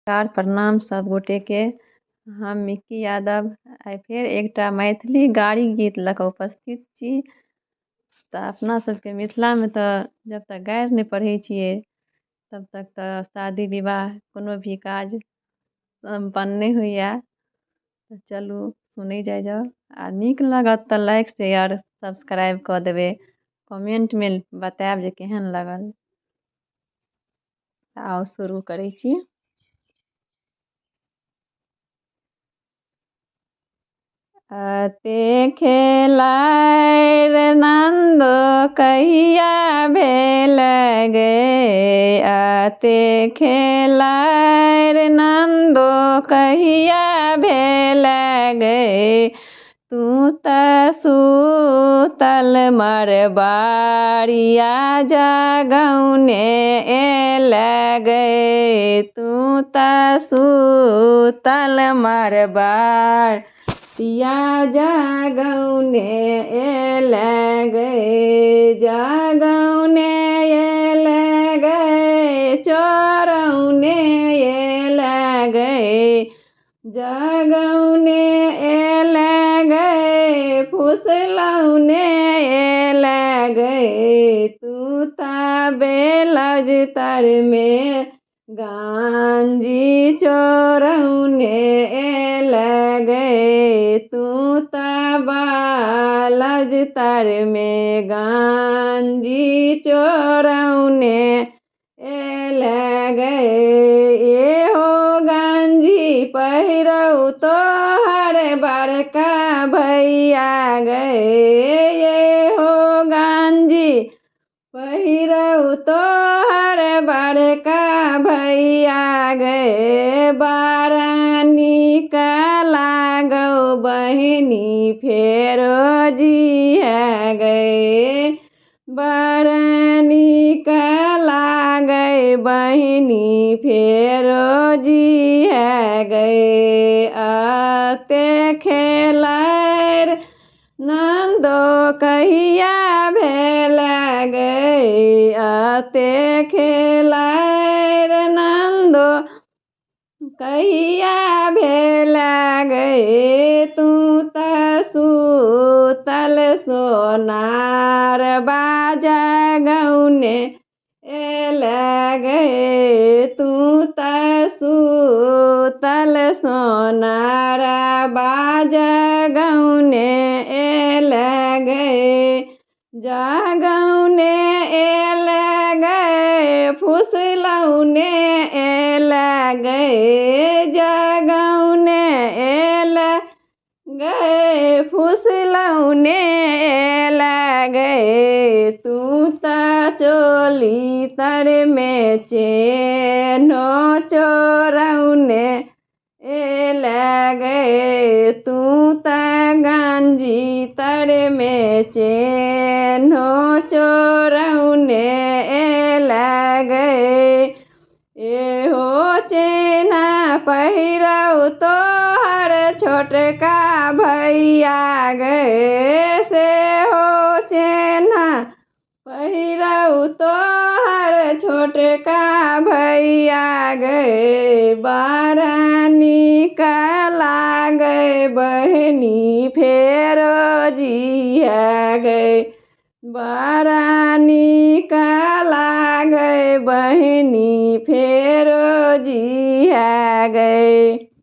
नमस्कार प्रणाम सब गोटे के। हम मिक्की यादव आइ फेर एकटा मैथिली गाड़ी गीत लऽ कऽ उपस्थित छी। तऽ अपना सबके मिथिलामे तऽ जब तक गारि नहि पढ़ै छियै तब तक तऽ शादी विवाह कोनो भी काज सम्पन्न नहि होइए। तऽ चलू सुनै जाउ आ नीक लागत तऽ लाइक शेयर सब्सक्राइब कऽ देबै, कमेंटमे बतायब जे केहन लागल। आओ शुरू करै छी। अते खेलाएर नंद कहिया भेल गे, अते खेलाएर नंद कहिया भेल गे, तू तऽ सूतल मरबारिया जगौने एल गे, तू तऽ सूतल मरबार या जगौने एल गे, जगौने एल गे, चोरौने एल गे, जगौने एल गे, फुसलौने एल गे, तू तऽ बेलौज तरमे गांजी चोरौने एल गे, तू तऽ बालज तरमे गांजी चोरौने एल गे, एहो गांजी पहिरौ तोहर बड़का भैया गे, एहो गांजी पहिरौ तोहर बड़का भैया गे, बड़ा नीक लागौ बहिनी फेरो जिया गे, बड़ा नीक लागै बहिनी फेरो जिया गे, अते खेलाएर नंदो कहिया भेल गे, अते खेलाएर नंदो कहिया भेल गे, तू तऽ सूतल सोनार जगौने एल गे, तू तऽ सूतल सोनार जगौने एल गे, जगौने एल गे, फुसलौने एल गे, जगौने एल गे, फुसलौने एल गे, तू तऽ चोली तरमे चेनो चोरौने एल गे, तू तऽ गांजी तरमे चेनो चोरौने एल गे, एहो चेना पहिरौ तोहर छोटका भैया गे, सेहो चेना पहिरौ तोहर छोटका भैया गे, बड़ा नीक लागै बहिनी फेरो जिया गे, बड़ा नीक लागै बहिनी फेरो जिया गे।